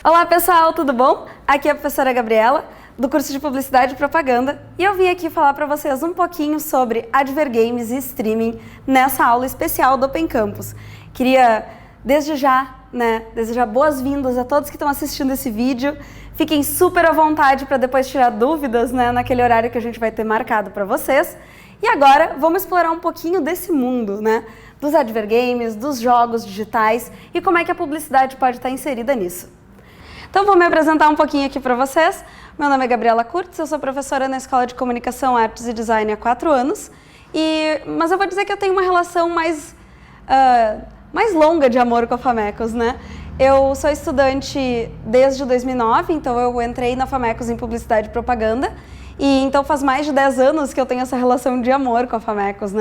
Olá pessoal, tudo bom? Aqui é a professora Gabriela, do curso de Publicidade e Propaganda, e eu vim aqui falar para vocês um pouquinho sobre Advergames e streaming nessa aula especial do Open Campus. Queria desde já, desejar boas-vindas a todos que estão assistindo esse vídeo. Fiquem super à vontade para depois tirar dúvidas, naquele horário que a gente vai ter marcado para vocês. E agora vamos explorar um pouquinho desse mundo, dos advergames, dos jogos digitais e como é que a publicidade pode estar inserida nisso. Então vou me apresentar um pouquinho aqui para vocês. Meu nome é Gabriela Kurtz, eu sou professora na Escola de Comunicação, Artes e Design há 4 anos. Mas eu vou dizer que eu tenho uma relação mais longa de amor com a Famecos, Eu sou estudante desde 2009, então eu entrei na Famecos em Publicidade e Propaganda. E então faz mais de 10 anos que eu tenho essa relação de amor com a Famecos,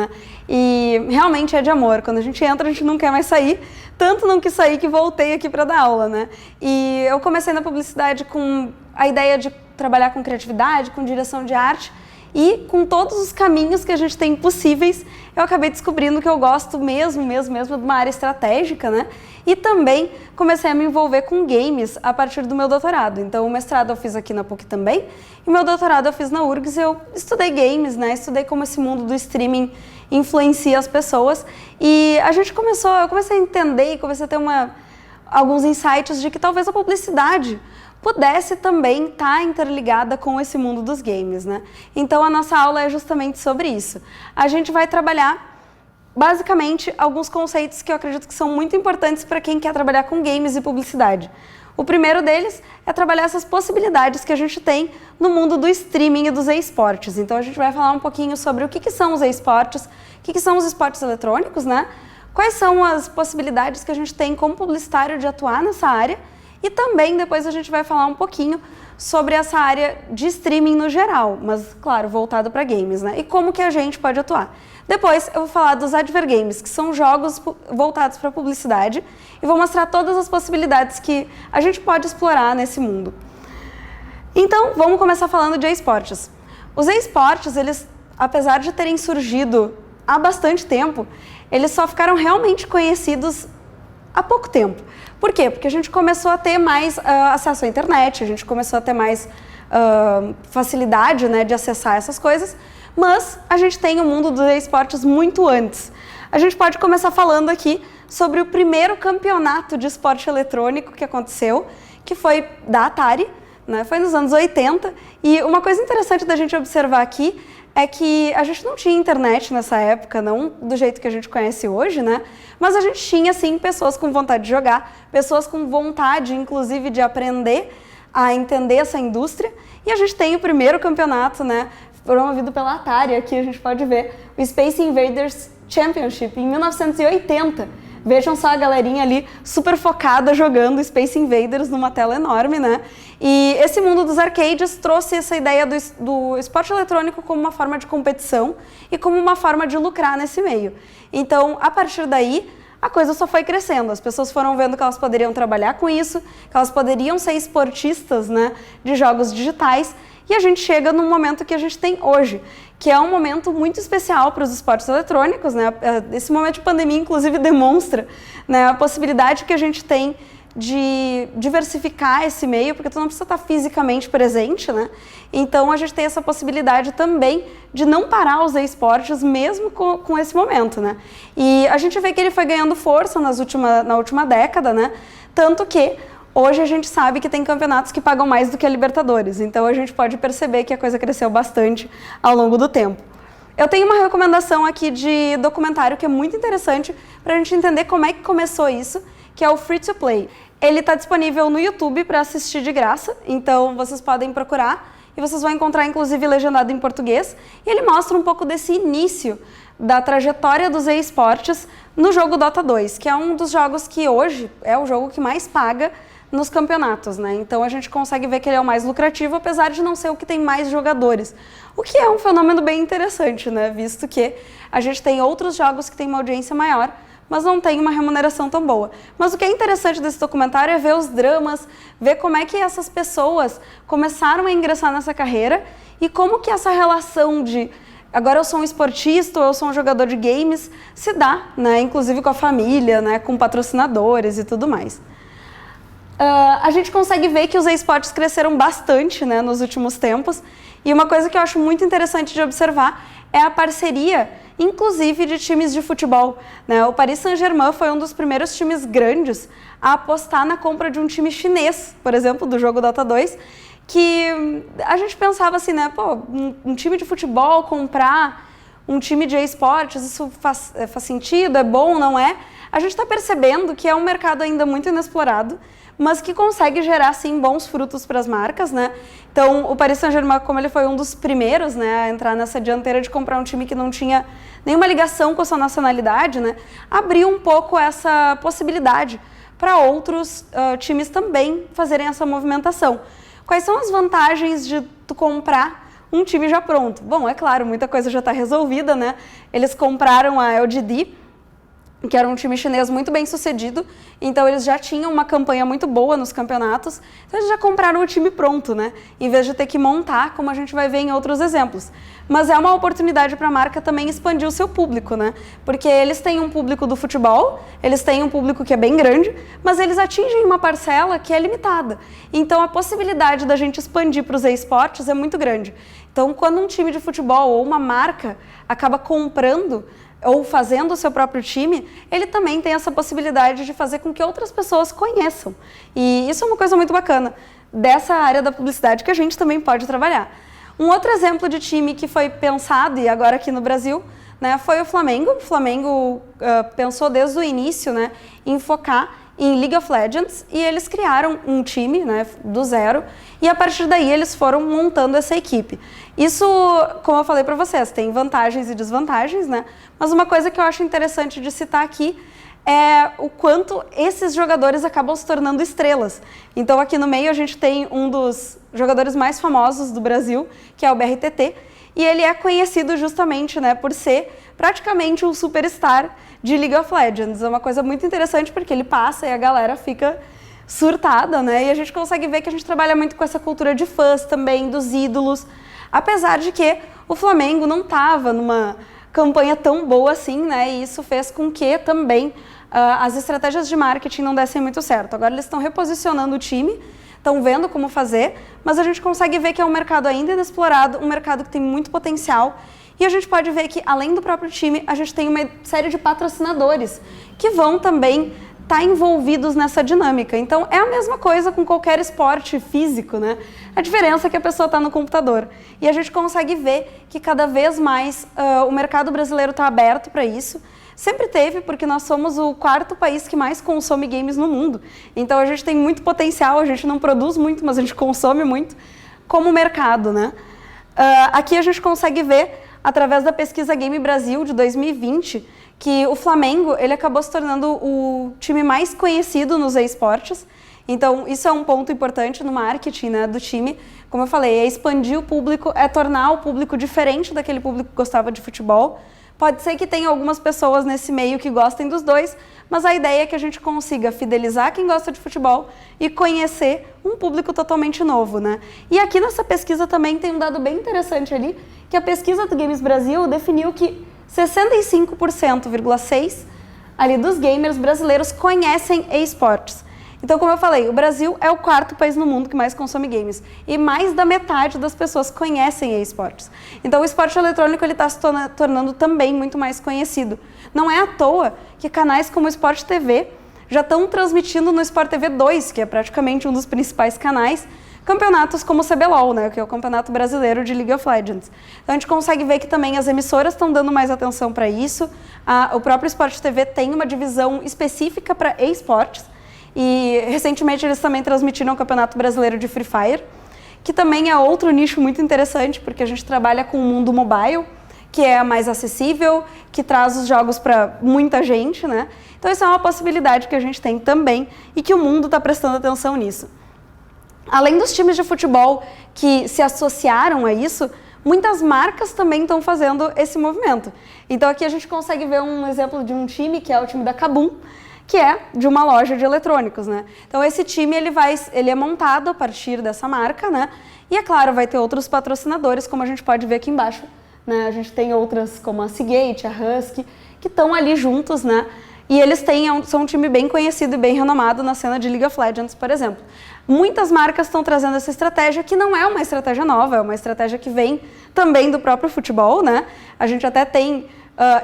E realmente é de amor. Quando a gente entra, a gente não quer mais sair. Tanto não quis sair que voltei aqui para dar aula, E eu comecei na publicidade com a ideia de trabalhar com criatividade, com direção de arte. E com todos os caminhos que a gente tem possíveis, eu acabei descobrindo que eu gosto mesmo de uma área estratégica, E também comecei a me envolver com games a partir do meu doutorado. Então, o mestrado eu fiz aqui na PUC também, e o meu doutorado eu fiz na URGS. Eu estudei games, Estudei como esse mundo do streaming influencia as pessoas. E eu comecei a entender e comecei a ter alguns insights de que talvez a publicidade pudesse também estar interligada com esse mundo dos games, Então, a nossa aula é justamente sobre isso. A gente vai trabalhar, basicamente, alguns conceitos que eu acredito que são muito importantes para quem quer trabalhar com games e publicidade. O primeiro deles é trabalhar essas possibilidades que a gente tem no mundo do streaming e dos esportes. Então, a gente vai falar um pouquinho sobre o que são os esportes, o que são os esportes eletrônicos, Quais são as possibilidades que a gente tem como publicitário de atuar nessa área. E também depois a gente vai falar um pouquinho sobre essa área de streaming no geral, mas claro, voltado para games, E como que a gente pode atuar. Depois eu vou falar dos advergames, que são jogos voltados para publicidade, e vou mostrar todas as possibilidades que a gente pode explorar nesse mundo. Então, vamos começar falando de esportes. Os esportes, eles, apesar de terem surgido há bastante tempo, eles só ficaram realmente conhecidos há pouco tempo. Por quê? Porque a gente começou a ter mais acesso à internet, a gente começou a ter mais facilidade, de acessar essas coisas, mas a gente tem o mundo dos esportes muito antes. A gente pode começar falando aqui sobre o primeiro campeonato de esporte eletrônico que aconteceu, que foi da Atari, Foi nos anos 80, e uma coisa interessante da gente observar aqui é que a gente não tinha internet nessa época, não do jeito que a gente conhece hoje, Mas a gente tinha, sim, pessoas com vontade de jogar, pessoas com vontade, inclusive, de aprender a entender essa indústria. E a gente tem o primeiro campeonato, promovido pela Atari, aqui a gente pode ver, o Space Invaders Championship, em 1980. Vejam só a galerinha ali super focada jogando Space Invaders numa tela enorme, E esse mundo dos arcades trouxe essa ideia do esporte eletrônico como uma forma de competição e como uma forma de lucrar nesse meio. Então, a partir daí, a coisa só foi crescendo. As pessoas foram vendo que elas poderiam trabalhar com isso, que elas poderiam ser esportistas, de jogos digitais. E a gente chega num momento que a gente tem hoje, que é um momento muito especial para os esportes eletrônicos, Esse momento de pandemia, inclusive, demonstra, a possibilidade que a gente tem de diversificar esse meio, porque tu não precisa estar fisicamente presente, Então, a gente tem essa possibilidade também de não parar os esportes mesmo com esse momento, E a gente vê que ele foi ganhando força na última década, Tanto que hoje a gente sabe que tem campeonatos que pagam mais do que a Libertadores, então a gente pode perceber que a coisa cresceu bastante ao longo do tempo. Eu tenho uma recomendação aqui de documentário que é muito interessante para a gente entender como é que começou isso, que é o Free to Play. Ele está disponível no YouTube para assistir de graça, então vocês podem procurar e vocês vão encontrar inclusive legendado em português. E ele mostra um pouco desse início da trajetória dos esportes no jogo Dota 2, que é um dos jogos que hoje é o jogo que mais paga nos campeonatos, Então a gente consegue ver que ele é o mais lucrativo, apesar de não ser o que tem mais jogadores. O que é um fenômeno bem interessante, Visto que a gente tem outros jogos que têm uma audiência maior, mas não tem uma remuneração tão boa. Mas o que é interessante desse documentário é ver os dramas, ver como é que essas pessoas começaram a ingressar nessa carreira e como que essa relação de agora eu sou um esportista ou eu sou um jogador de games se dá, Inclusive com a família, com patrocinadores e tudo mais. A gente consegue ver que os esportes cresceram bastante, né, nos últimos tempos. E uma coisa que eu acho muito interessante de observar é a parceria, inclusive de times de futebol, né? O Paris Saint-Germain foi um dos primeiros times grandes a apostar na compra de um time chinês, por exemplo, do jogo Dota 2, que a gente pensava assim, né, pô, um time de futebol comprar um time de esportes, isso faz sentido, é bom, não é? A gente está percebendo que é um mercado ainda muito inexplorado, mas que consegue gerar, sim, bons frutos para as marcas, né? Então, o Paris Saint-Germain, como ele foi um dos primeiros, né, a entrar nessa dianteira de comprar um time que não tinha nenhuma ligação com a sua nacionalidade, né, abriu um pouco essa possibilidade para outros times também fazerem essa movimentação. Quais são as vantagens de tu comprar um time já pronto? Bom, é claro, muita coisa já está resolvida, né? Eles compraram a LGD, que era um time chinês muito bem sucedido, então eles já tinham uma campanha muito boa nos campeonatos, então eles já compraram o time pronto, né? Em vez de ter que montar, como a gente vai ver em outros exemplos. Mas é uma oportunidade para a marca também expandir o seu público, né? Porque eles têm um público do futebol, eles têm um público que é bem grande, mas eles atingem uma parcela que é limitada. Então a possibilidade da gente expandir para os esportes é muito grande. Então quando um time de futebol ou uma marca acaba comprando ou fazendo o seu próprio time, ele também tem essa possibilidade de fazer com que outras pessoas conheçam. E isso é uma coisa muito bacana dessa área da publicidade que a gente também pode trabalhar. Um outro exemplo de time que foi pensado, e agora aqui no Brasil, né, foi o Flamengo. O Flamengo pensou desde o início, né, em focar em League of Legends, e eles criaram um time, né, do zero, e a partir daí eles foram montando essa equipe. Isso, como eu falei para vocês, tem vantagens e desvantagens, né? Mas uma coisa que eu acho interessante de citar aqui é o quanto esses jogadores acabam se tornando estrelas. Então aqui no meio a gente tem um dos jogadores mais famosos do Brasil, que é o BRTT, e ele é conhecido justamente, né, por ser praticamente um superstar de League of Legends. É uma coisa muito interessante porque ele passa e a galera fica surtada, né? E a gente consegue ver que a gente trabalha muito com essa cultura de fãs também, dos ídolos, apesar de que o Flamengo não estava numa campanha tão boa assim, né? E isso fez com que também as estratégias de marketing não dessem muito certo. Agora eles estão reposicionando o time, estão vendo como fazer, mas a gente consegue ver que é um mercado ainda inexplorado, um mercado que tem muito potencial. E a gente pode ver que, além do próprio time, a gente tem uma série de patrocinadores que vão também estar envolvidos nessa dinâmica. Então, é a mesma coisa com qualquer esporte físico, né? A diferença é que a pessoa está no computador. E a gente consegue ver que cada vez mais o mercado brasileiro está aberto para isso. Sempre teve, porque nós somos o quarto país que mais consome games no mundo. Então, a gente tem muito potencial, a gente não produz muito, mas a gente consome muito como mercado, né? Aqui a gente consegue ver, através da pesquisa Game Brasil de 2020, que o Flamengo ele acabou se tornando o time mais conhecido nos esportes. Então, isso é um ponto importante no marketing, né, do time. Como eu falei, é expandir o público, é tornar o público diferente daquele público que gostava de futebol. Pode ser que tenha algumas pessoas nesse meio que gostem dos dois, mas a ideia é que a gente consiga fidelizar quem gosta de futebol e conhecer um público totalmente novo, né? E aqui nessa pesquisa também tem um dado bem interessante ali, que a pesquisa do Games Brasil definiu que 65,6% ali dos gamers brasileiros conhecem esportes. Então, como eu falei, o Brasil é o quarto país no mundo que mais consome games e mais da metade das pessoas conhecem esportes. Então, o esporte eletrônico está se tornando também muito mais conhecido. Não é à toa que canais como o Sport TV já estão transmitindo no Sport TV 2, que é praticamente um dos principais canais, campeonatos como o CBLOL, né, que é o Campeonato Brasileiro de League of Legends. Então, a gente consegue ver que também as emissoras estão dando mais atenção para isso. O próprio Sport TV tem uma divisão específica para esportes. E recentemente eles também transmitiram o Campeonato Brasileiro de Free Fire, que também é outro nicho muito interessante, porque a gente trabalha com o mundo mobile, que é mais acessível, que traz os jogos para muita gente, né? Então isso é uma possibilidade que a gente tem também e que o mundo está prestando atenção nisso. Além dos times de futebol que se associaram a isso, muitas marcas também estão fazendo esse movimento. Então aqui a gente consegue ver um exemplo de um time, que é o time da Kabum, que é de uma loja de eletrônicos, né? Então esse time ele é montado a partir dessa marca, né? E é claro, vai ter outros patrocinadores, como a gente pode ver aqui embaixo, né? A gente tem outras como a Seagate, a Husky, que estão ali juntos, né? E eles são um time bem conhecido e bem renomado na cena de League of Legends, por exemplo. Muitas marcas estão trazendo essa estratégia, que não é uma estratégia nova, é uma estratégia que vem também do próprio futebol, né? A gente até tem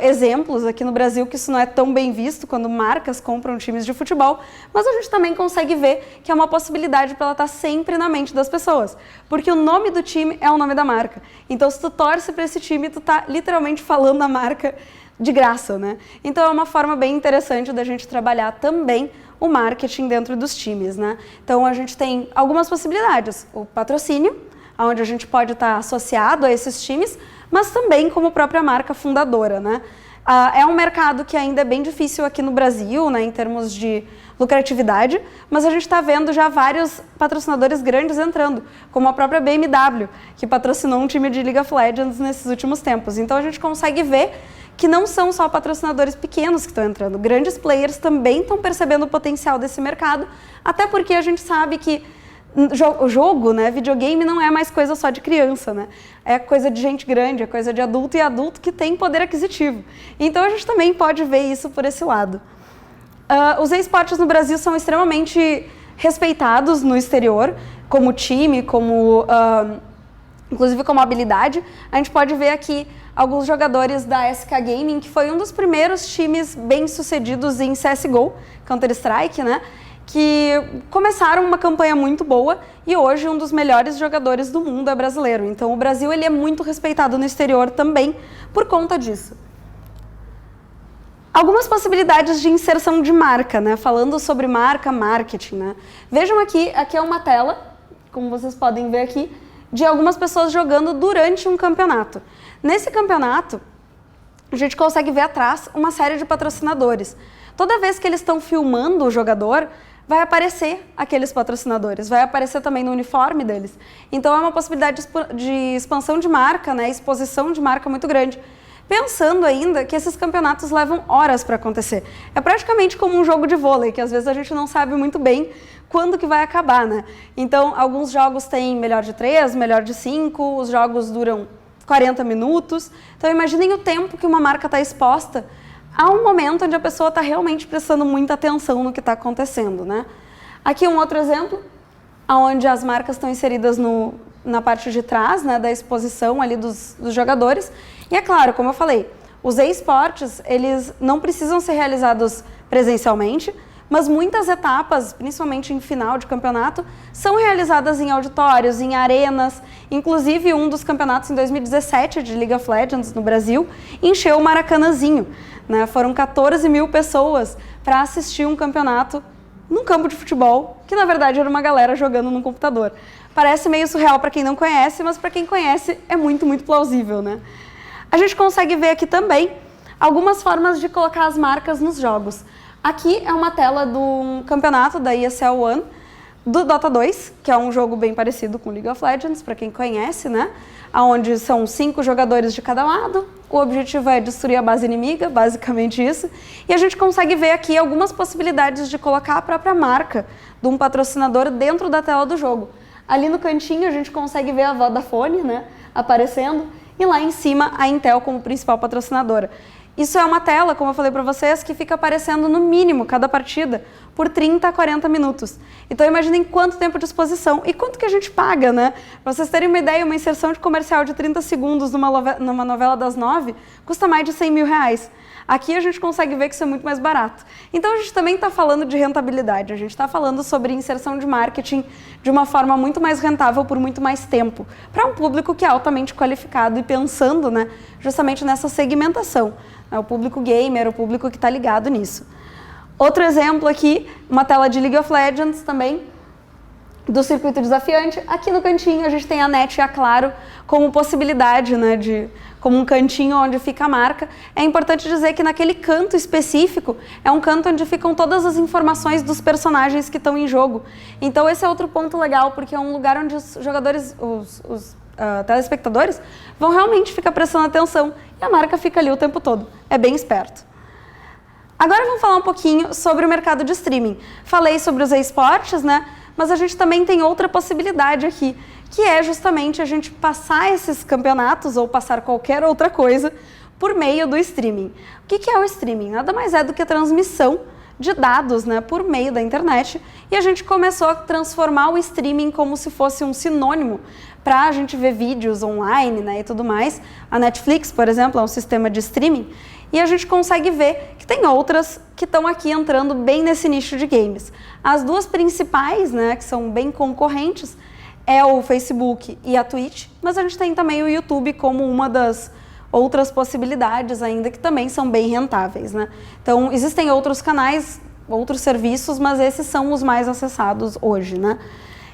exemplos aqui no Brasil que isso não é tão bem visto quando marcas compram times de futebol, mas a gente também consegue ver que é uma possibilidade para ela estar sempre na mente das pessoas, porque o nome do time é o nome da marca. Então, se tu torce para esse time, tu tá literalmente falando a marca de graça, né? Então, é uma forma bem interessante da gente trabalhar também o marketing dentro dos times, né? Então, a gente tem algumas possibilidades. O patrocínio, onde a gente pode estar associado a esses times, mas também como própria marca fundadora, né? É um mercado que ainda é bem difícil aqui no Brasil, né, em termos de lucratividade, mas a gente está vendo já vários patrocinadores grandes entrando, como a própria BMW, que patrocinou um time de League of Legends nesses últimos tempos. Então a gente consegue ver que não são só patrocinadores pequenos que estão entrando, grandes players também estão percebendo o potencial desse mercado, até porque a gente sabe que o jogo, né, videogame não é mais coisa só de criança, né? É coisa de gente grande, é coisa de adulto e adulto que tem poder aquisitivo. Então a gente também pode ver isso por esse lado. Os esportes no Brasil são extremamente respeitados no exterior, como time, inclusive como habilidade. A gente pode ver aqui alguns jogadores da SK Gaming, que foi um dos primeiros times bem-sucedidos em CSGO, Counter-Strike, né? Que começaram uma campanha muito boa e hoje um dos melhores jogadores do mundo é brasileiro. Então o Brasil ele é muito respeitado no exterior também por conta disso. Algumas possibilidades de inserção de marca, né? Falando sobre marca, marketing, né? Vejam aqui é uma tela, como vocês podem ver aqui, de algumas pessoas jogando durante um campeonato. Nesse campeonato, a gente consegue ver atrás uma série de patrocinadores. Toda vez que eles estão filmando o jogador, vai aparecer aqueles patrocinadores, vai aparecer também no uniforme deles. Então é uma possibilidade de expansão de marca, né, exposição de marca muito grande. Pensando ainda que esses campeonatos levam horas para acontecer. É praticamente como um jogo de vôlei, que às vezes a gente não sabe muito bem quando que vai acabar, né? Então, alguns jogos têm melhor de 3, melhor de 5, os jogos duram 40 minutos. Então, imaginem o tempo que uma marca está exposta a um momento onde a pessoa está realmente prestando muita atenção no que está acontecendo, né? Aqui um outro exemplo, onde as marcas estão inseridas na parte de trás, né, da exposição ali dos jogadores. E é claro, como eu falei, os esportes, eles não precisam ser realizados presencialmente, mas muitas etapas, principalmente em final de campeonato, são realizadas em auditórios, em arenas. Inclusive, um dos campeonatos em 2017 de League of Legends no Brasil encheu o Maracanãzinho, né? Foram 14 mil pessoas para assistir um campeonato num campo de futebol, que na verdade era uma galera jogando no computador. Parece meio surreal para quem não conhece, mas para quem conhece é muito, muito plausível, né? A gente consegue ver aqui também algumas formas de colocar as marcas nos jogos. Aqui é uma tela do campeonato da ESL One, do Dota 2, que é um jogo bem parecido com League of Legends, para quem conhece, né? Onde são 5 jogadores de cada lado, o objetivo é destruir a base inimiga, basicamente isso. E a gente consegue ver aqui algumas possibilidades de colocar a própria marca de um patrocinador dentro da tela do jogo. Ali no cantinho a gente consegue ver a Vodafone, né, aparecendo, e lá em cima a Intel como principal patrocinadora. Isso é uma tela, como eu falei para vocês, que fica aparecendo no mínimo cada partida por 30 a 40 minutos. Então imaginem quanto tempo de exposição e quanto que a gente paga, né? Para vocês terem uma ideia, uma inserção de comercial de 30 segundos numa novela das 9 custa mais de 100 mil reais. Aqui a gente consegue ver que isso é muito mais barato. Então a gente também está falando de rentabilidade, a gente está falando sobre inserção de marketing de uma forma muito mais rentável por muito mais tempo, para um público que é altamente qualificado e pensando, né, justamente nessa segmentação. O público gamer, o público que está ligado nisso. Outro exemplo aqui, uma tela de League of Legends também, do circuito desafiante. Aqui no cantinho a gente tem a NET e a Claro como possibilidade, né, como um cantinho onde fica a marca. É importante dizer que naquele canto específico é um canto onde ficam todas as informações dos personagens que estão em jogo. Então esse é outro ponto legal, porque é um lugar onde os jogadores, os telespectadores vão realmente ficar prestando atenção e a marca fica ali o tempo todo. É bem esperto. Agora vamos falar um pouquinho sobre o mercado de streaming. Falei sobre os esportes, né? Mas a gente também tem outra possibilidade aqui, que é justamente a gente passar esses campeonatos ou passar qualquer outra coisa por meio do streaming. O que é o streaming? Nada mais é do que a transmissão de dados, né, por meio da internet, e a gente começou a transformar o streaming como se fosse um sinônimo para a gente ver vídeos online, né, e tudo mais. A Netflix, por exemplo, é um sistema de streaming, e a gente consegue ver que tem outras que estão aqui entrando bem nesse nicho de games. As duas principais, né, que são bem concorrentes, é o Facebook e a Twitch, mas a gente tem também o YouTube como uma das outras possibilidades ainda que também são bem rentáveis, né? Então, existem outros canais, outros serviços, mas esses são os mais acessados hoje, né?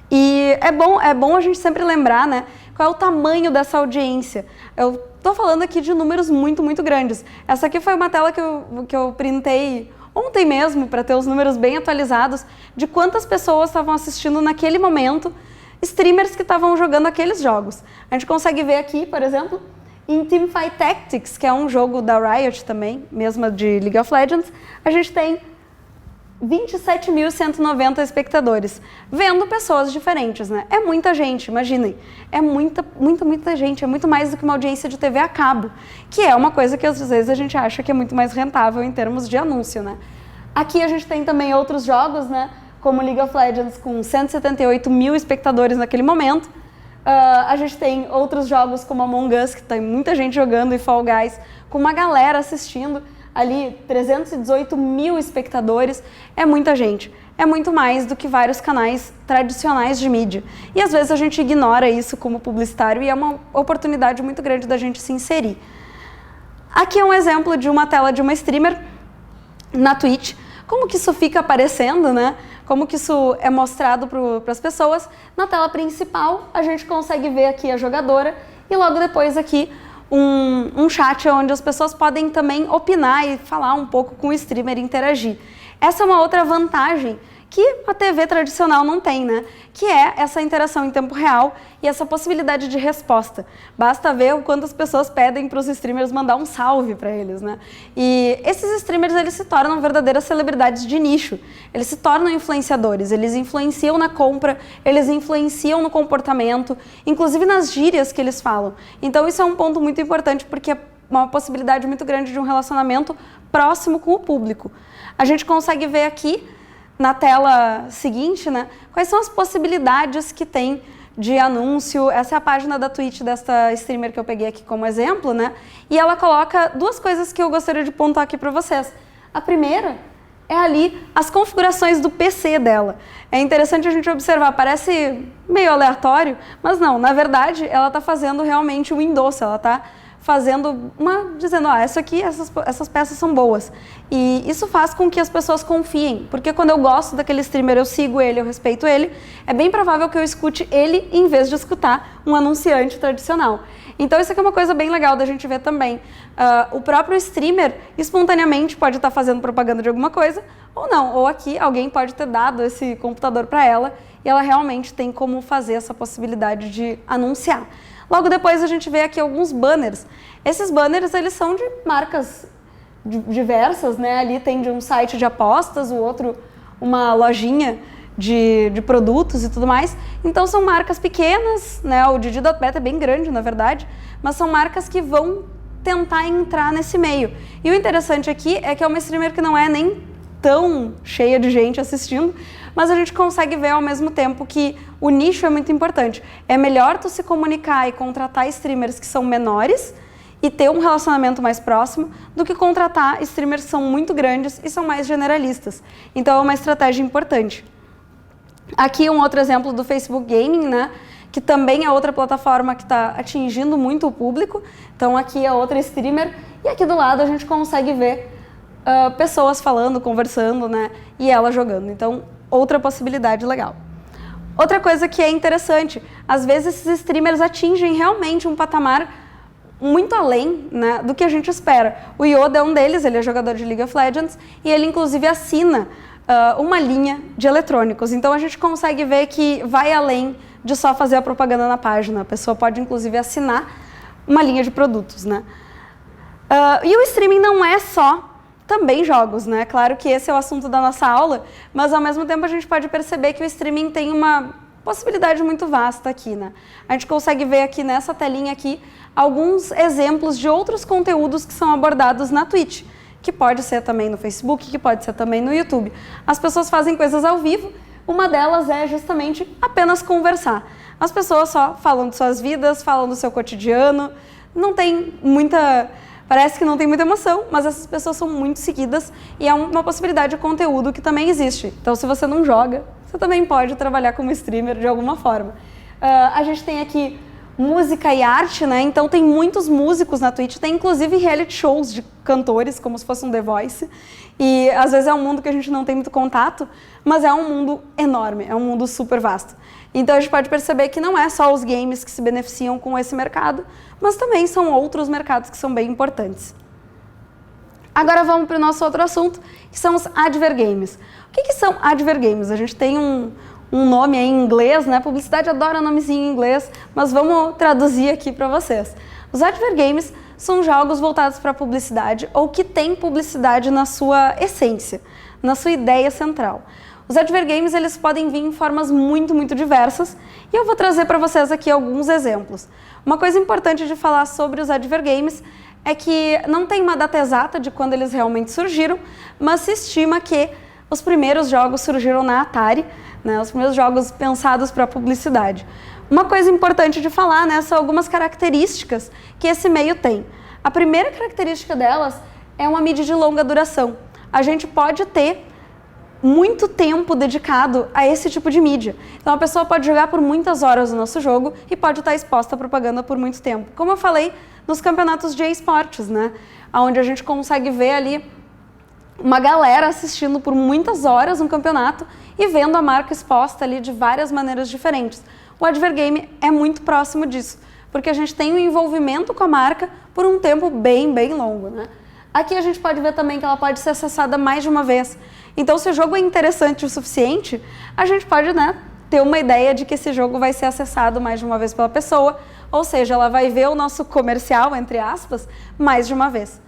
E é bom a gente sempre lembrar, né, qual é o tamanho dessa audiência. Eu tô falando aqui de números muito, muito grandes. Essa aqui foi uma tela que eu printei ontem mesmo, para ter os números bem atualizados, de quantas pessoas estavam assistindo naquele momento, streamers que estavam jogando aqueles jogos. A gente consegue ver aqui, por exemplo, em Teamfight Tactics, que é um jogo da Riot também, mesmo de League of Legends, a gente tem 27.190 espectadores, vendo pessoas diferentes, né? É muita gente, imaginem. É muita gente, é muito mais do que uma audiência de TV a cabo, que é uma coisa que às vezes a gente acha que é muito mais rentável em termos de anúncio, né? Aqui a gente tem também outros jogos, né? Como League of Legends, com 178 mil espectadores naquele momento. A gente tem outros jogos como Among Us, que tem muita gente jogando, e Fall Guys, com uma galera assistindo, ali 318 mil espectadores. É muita gente, é muito mais do que vários canais tradicionais de mídia. E às vezes a gente ignora isso como publicitário e é uma oportunidade muito grande da gente se inserir. Aqui é um exemplo de uma tela de uma streamer na Twitch. Como que isso fica aparecendo, né? Como que isso é mostrado para as pessoas. Na tela principal, a gente consegue ver aqui a jogadora e logo depois aqui um chat onde as pessoas podem também opinar e falar um pouco com o streamer e interagir. Essa é uma outra vantagem que a TV tradicional não tem, né? Que é essa interação em tempo real e essa possibilidade de resposta. Basta ver o quanto as pessoas pedem para os streamers mandar um salve para eles, né? E esses streamers, eles se tornam verdadeiras celebridades de nicho. Eles se tornam influenciadores, eles influenciam na compra, eles influenciam no comportamento, inclusive nas gírias que eles falam. Então isso é um ponto muito importante porque é uma possibilidade muito grande de um relacionamento próximo com o público. A gente consegue ver aqui na tela seguinte, né, quais são as possibilidades que tem de anúncio. Essa é a página da Twitch desta streamer que eu peguei aqui como exemplo, né, e ela coloca duas coisas que eu gostaria de pontuar aqui para vocês. A primeira é ali as configurações do PC dela. É interessante a gente observar, parece meio aleatório, mas não, na verdade ela está fazendo realmente o endosso, ela está fazendo dizendo, essas peças são boas. E isso faz com que as pessoas confiem, porque quando eu gosto daquele streamer, eu sigo ele, eu respeito ele, é bem provável que eu escute ele em vez de escutar um anunciante tradicional. Então isso aqui é uma coisa bem legal da gente ver também. O próprio streamer espontaneamente pode estar fazendo propaganda de alguma coisa, ou não, ou aqui alguém pode ter dado esse computador para ela e ela realmente tem como fazer essa possibilidade de anunciar. Logo depois a gente vê aqui alguns banners. Esses banners, eles são de marcas diversas, né? Ali tem de um site de apostas, o outro uma lojinha de produtos e tudo mais. Então são marcas pequenas, né? O Didi.bet é bem grande, na verdade, mas são marcas que vão tentar entrar nesse meio. E o interessante aqui é que é uma streamer que não é nem tão cheia de gente assistindo, mas a gente consegue ver ao mesmo tempo que o nicho é muito importante. É melhor tu se comunicar e contratar streamers que são menores e ter um relacionamento mais próximo do que contratar streamers que são muito grandes e são mais generalistas. Então é uma estratégia importante. Aqui um outro exemplo do Facebook Gaming, né? Que também é outra plataforma que está atingindo muito o público. Então aqui é outra streamer e aqui do lado a gente consegue ver pessoas falando, conversando, né? E ela jogando. Então, outra possibilidade legal. Outra coisa que é interessante, às vezes esses streamers atingem realmente um patamar muito além, né, do que a gente espera. O Yoda é um deles, ele é jogador de League of Legends e ele inclusive assina uma linha de eletrônicos. Então a gente consegue ver que vai além de só fazer a propaganda na página. A pessoa pode inclusive assinar uma linha de produtos, né? E o streaming não é só também jogos, né? Claro que esse é o assunto da nossa aula, mas ao mesmo tempo a gente pode perceber que o streaming tem uma possibilidade muito vasta aqui, né? A gente consegue ver aqui nessa telinha aqui alguns exemplos de outros conteúdos que são abordados na Twitch, que pode ser também no Facebook, que pode ser também no YouTube. As pessoas fazem coisas ao vivo, uma delas é justamente apenas conversar. As pessoas só falam de suas vidas, falam do seu cotidiano, não tem muita... Parece que não tem muita emoção, mas essas pessoas são muito seguidas e é uma possibilidade de conteúdo que também existe. Então, se você não joga, você também pode trabalhar como streamer de alguma forma. A gente tem aqui música e arte, né? Então tem muitos músicos na Twitch, tem inclusive reality shows de cantores, como se fosse um The Voice. E às vezes é um mundo que a gente não tem muito contato, mas é um mundo enorme, é um mundo super vasto. Então a gente pode perceber que não é só os games que se beneficiam com esse mercado, mas também são outros mercados que são bem importantes. Agora vamos para o nosso outro assunto, que são os advergames. O que são advergames? A gente tem um nome aí em inglês, né? Publicidade adora nomezinho em inglês, mas vamos traduzir aqui para vocês. Os advergames são jogos voltados para a publicidade ou que têm publicidade na sua essência, na sua ideia central. Os advergames, eles podem vir em formas muito diversas e eu vou trazer para vocês aqui alguns exemplos. Uma coisa importante de falar sobre os advergames é que não tem uma data exata de quando eles realmente surgiram, mas se estima que os primeiros jogos surgiram na Atari, né, os primeiros jogos pensados para publicidade. Uma coisa importante de falar, né, são algumas características que esse meio tem. A primeira característica delas é uma mídia de longa duração. A gente pode ter muito tempo dedicado a esse tipo de mídia. Então a pessoa pode jogar por muitas horas o nosso jogo e pode estar exposta à propaganda por muito tempo. Como eu falei nos campeonatos de esportes, né, onde a gente consegue ver ali uma galera assistindo por muitas horas um campeonato e vendo a marca exposta ali de várias maneiras diferentes. O advergame é muito próximo disso, porque a gente tem um envolvimento com a marca por um tempo bem longo, né? Aqui a gente pode ver também que ela pode ser acessada mais de uma vez. Então, se o jogo é interessante o suficiente, a gente pode, né, ter uma ideia de que esse jogo vai ser acessado mais de uma vez pela pessoa, ou seja, ela vai ver o nosso comercial, entre aspas, mais de uma vez.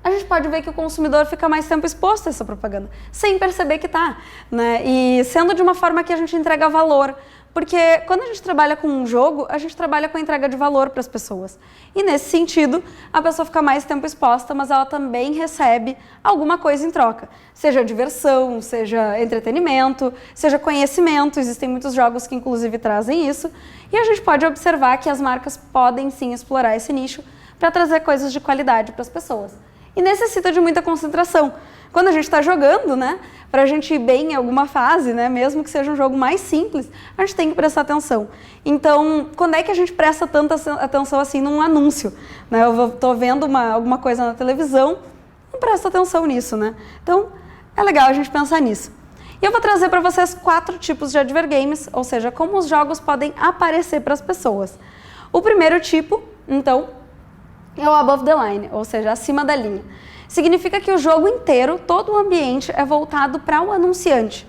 A gente pode ver que o consumidor fica mais tempo exposto a essa propaganda, sem perceber que está, né? E sendo de uma forma que a gente entrega valor. Porque quando a gente trabalha com um jogo, a gente trabalha com a entrega de valor para as pessoas. E nesse sentido, a pessoa fica mais tempo exposta, mas ela também recebe alguma coisa em troca. Seja diversão, seja entretenimento, seja conhecimento. Existem muitos jogos que inclusive trazem isso. E a gente pode observar que as marcas podem sim explorar esse nicho para trazer coisas de qualidade para as pessoas. E necessita de muita concentração. Quando a gente está jogando, né, para a gente ir bem em alguma fase, né, mesmo que seja um jogo mais simples, a gente tem que prestar atenção. Então, quando é que a gente presta tanta atenção assim num anúncio? Né? Eu estou vendo alguma coisa na televisão, não presto atenção nisso, né? Então, é legal a gente pensar nisso. E eu vou trazer para vocês 4 tipos de advergames, ou seja, como os jogos podem aparecer para as pessoas. O primeiro tipo, então, é o above the line, ou seja, acima da linha. Significa que o jogo inteiro, todo o ambiente é voltado para o anunciante.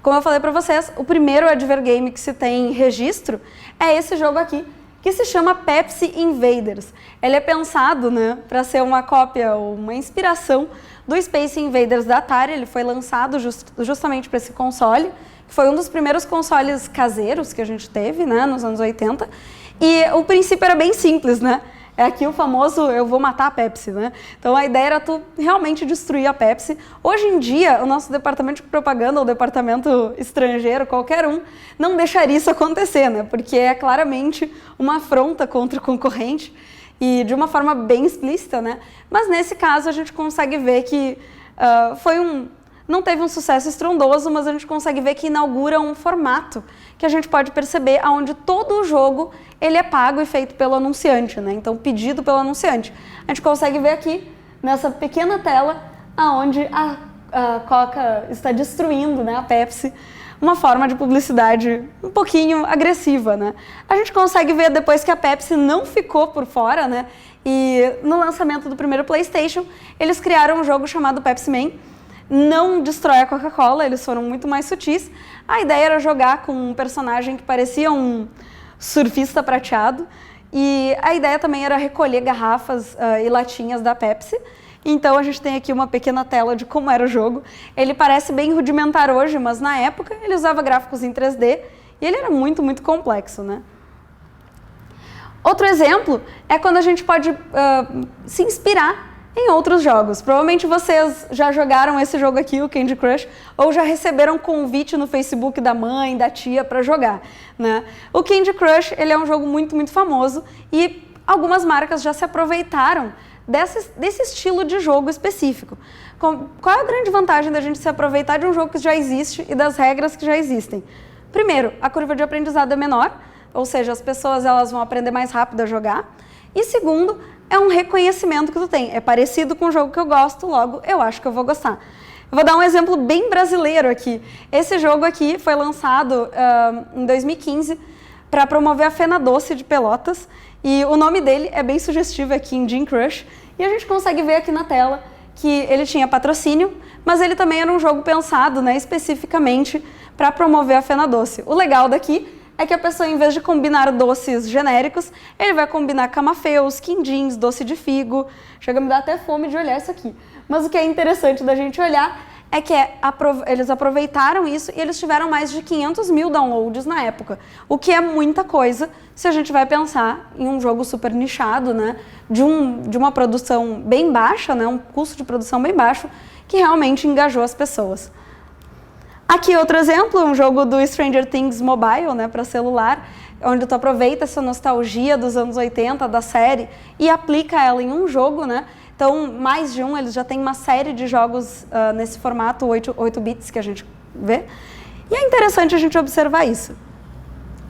Como eu falei para vocês, o primeiro advergame que se tem registro é esse jogo aqui, que se chama Pepsi Invaders. Ele é pensado, né, para ser uma cópia ou uma inspiração do Space Invaders da Atari. Ele foi lançado justamente para esse console, que foi um dos primeiros consoles caseiros que a gente teve, né, nos anos 80. E o princípio era bem simples, né? É aqui o famoso eu vou matar a Pepsi, né? Então a ideia era tu realmente destruir a Pepsi. Hoje em dia, o nosso departamento de propaganda ou departamento estrangeiro, qualquer um, não deixaria isso acontecer, né? Porque é claramente uma afronta contra o concorrente e de uma forma bem explícita, né? Mas nesse caso a gente consegue ver que não teve um sucesso estrondoso, mas a gente consegue ver que inaugura um formato que a gente pode perceber onde todo o jogo ele é pago e feito pelo anunciante, né? Então, pedido pelo anunciante. A gente consegue ver aqui, nessa pequena tela, onde a Coca está destruindo, né, a Pepsi, uma forma de publicidade um pouquinho agressiva, né? A gente consegue ver depois que a Pepsi não ficou por fora, né? E no lançamento do primeiro PlayStation, eles criaram um jogo chamado Pepsi Man. Não destrói a Coca-Cola, eles foram muito mais sutis. A ideia era jogar com um personagem que parecia um surfista prateado e a ideia também era recolher garrafas e latinhas da Pepsi. Então a gente tem aqui uma pequena tela de como era o jogo. Ele parece bem rudimentar hoje, mas na época ele usava gráficos em 3D E ele era muito, muito complexo, né? Outro exemplo é quando a gente pode se inspirar em outros jogos. Provavelmente vocês já jogaram esse jogo aqui, o Candy Crush, ou já receberam convite no Facebook da mãe, da tia para jogar, né? O Candy Crush, ele é um jogo muito, muito famoso e algumas marcas já se aproveitaram desse estilo de jogo específico. Qual é a grande vantagem da gente se aproveitar de um jogo que já existe e das regras que já existem? Primeiro, a curva de aprendizado é menor, ou seja, as pessoas elas vão aprender mais rápido a jogar. E segundo, é um reconhecimento que tu tem. É parecido com o jogo que eu gosto, logo eu acho que eu vou gostar. Eu vou dar um exemplo bem brasileiro aqui. Esse jogo aqui foi lançado em 2015 para promover a Fena Doce de Pelotas. E o nome dele é bem sugestivo aqui em Gin Crush. E a gente consegue ver aqui na tela que ele tinha patrocínio, mas ele também era um jogo pensado, né, especificamente para promover a Fena Doce. O legal daqui é que a pessoa, em vez de combinar doces genéricos, ele vai combinar camafeus, quindins, doce de figo. Chega a me dar até fome de olhar isso aqui. Mas o que é interessante da gente olhar é que eles aproveitaram isso e eles tiveram mais de 500 mil downloads na época. O que é muita coisa se a gente vai pensar em um jogo super nichado, né? De uma produção bem baixa, né? Um custo de produção bem baixo, que realmente engajou as pessoas. Aqui outro exemplo, um jogo do Stranger Things Mobile, né, para celular, onde tu aproveita essa nostalgia dos anos 80 da série e aplica ela em um jogo, né? Então, mais de um, eles já têm uma série de jogos nesse formato 8 bits que a gente vê. E é interessante a gente observar isso.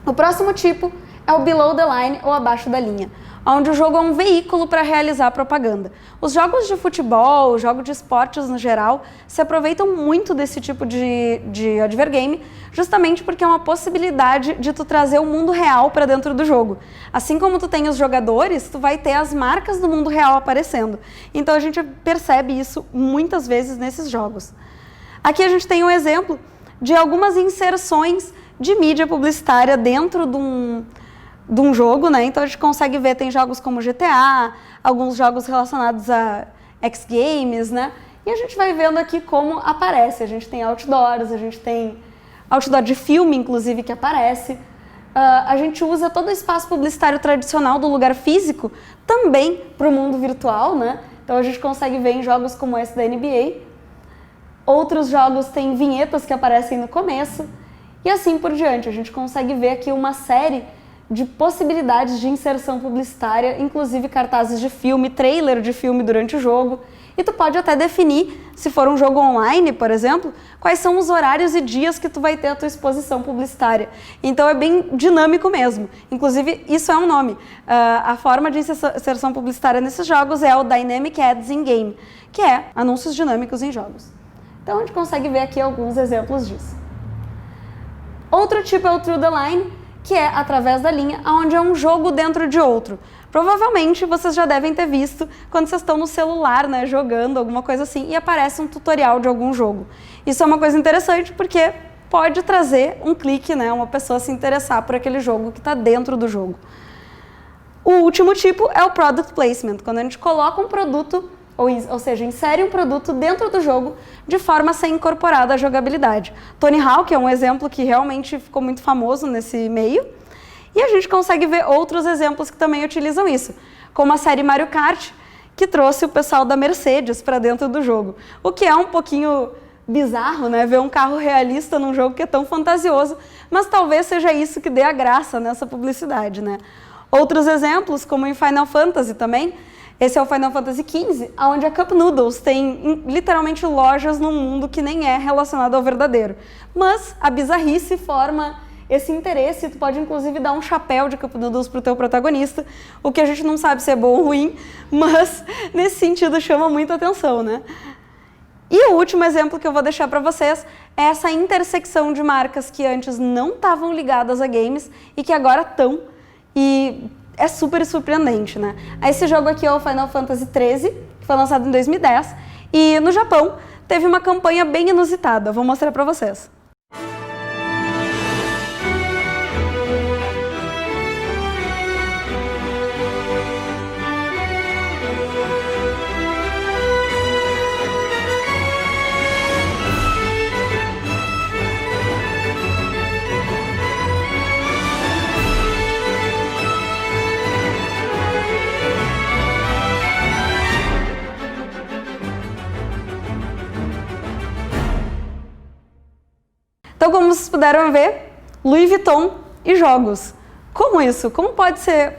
O próximo tipo é o Below the Line, ou abaixo da linha, onde o jogo é um veículo para realizar propaganda. Os jogos de futebol, jogos de esportes no geral, se aproveitam muito desse tipo de advergame, justamente porque é uma possibilidade de tu trazer o mundo real para dentro do jogo. Assim como tu tem os jogadores, tu vai ter as marcas do mundo real aparecendo. Então a gente percebe isso muitas vezes nesses jogos. Aqui a gente tem um exemplo de algumas inserções de mídia publicitária dentro de um jogo, né? Então a gente consegue ver, tem jogos como GTA, alguns jogos relacionados a X Games, né? E a gente vai vendo aqui como aparece. A gente tem outdoors, a gente tem outdoor de filme, inclusive, que aparece. A gente usa todo o espaço publicitário tradicional do lugar físico também para o mundo virtual, né? Então a gente consegue ver em jogos como esse da NBA. Outros jogos têm vinhetas que aparecem no começo. E assim por diante. A gente consegue ver aqui uma série de possibilidades de inserção publicitária, inclusive cartazes de filme, trailer de filme durante o jogo. E tu pode até definir, se for um jogo online, por exemplo, quais são os horários e dias que tu vai ter a tua exposição publicitária. Então é bem dinâmico mesmo. Inclusive, isso é um nome. A forma de inserção publicitária nesses jogos é o Dynamic Ads in Game, que é anúncios dinâmicos em jogos. Então a gente consegue ver aqui alguns exemplos disso. Outro tipo é o Through the Line, que é através da linha, onde é um jogo dentro de outro. Provavelmente vocês já devem ter visto quando vocês estão no celular, né, jogando alguma coisa assim, e aparece um tutorial de algum jogo. Isso é uma coisa interessante porque pode trazer um clique, né, uma pessoa se interessar por aquele jogo que está dentro do jogo. O último tipo é o Product Placement, quando a gente coloca um produto, ou seja, insere um produto dentro do jogo de forma a ser incorporada à jogabilidade. Tony Hawk é um exemplo que realmente ficou muito famoso nesse meio. E a gente consegue ver outros exemplos que também utilizam isso, como a série Mario Kart, que trouxe o pessoal da Mercedes para dentro do jogo. O que é um pouquinho bizarro, né? Ver um carro realista num jogo que é tão fantasioso, mas talvez seja isso que dê a graça nessa publicidade, né? Outros exemplos, como em Final Fantasy também. Esse é o Final Fantasy XV, onde a Cup Noodles tem literalmente lojas num mundo que nem é relacionado ao verdadeiro. Mas a bizarrice forma esse interesse, tu pode inclusive dar um chapéu de Cup Noodles pro teu protagonista, o que a gente não sabe se é bom ou ruim, mas nesse sentido chama muita atenção, né? E o último exemplo que eu vou deixar para vocês é essa intersecção de marcas que antes não estavam ligadas a games e que agora estão, e é super surpreendente, né? Esse jogo aqui é o Final Fantasy XIII, que foi lançado em 2010, e no Japão teve uma campanha bem inusitada, vou mostrar para vocês. Então, como vocês puderam ver, Louis Vuitton e jogos. Como isso? Como pode ser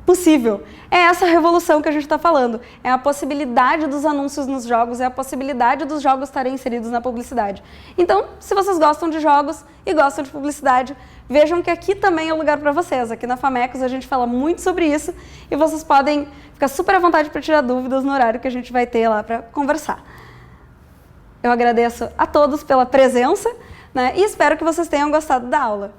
possível? É essa revolução que a gente está falando. É a possibilidade dos anúncios nos jogos, é a possibilidade dos jogos estarem inseridos na publicidade. Então, se vocês gostam de jogos e gostam de publicidade, vejam que aqui também é o lugar para vocês. Aqui na Famecos a gente fala muito sobre isso e vocês podem ficar super à vontade para tirar dúvidas no horário que a gente vai ter lá para conversar. Eu agradeço a todos pela presença, né, e espero que vocês tenham gostado da aula.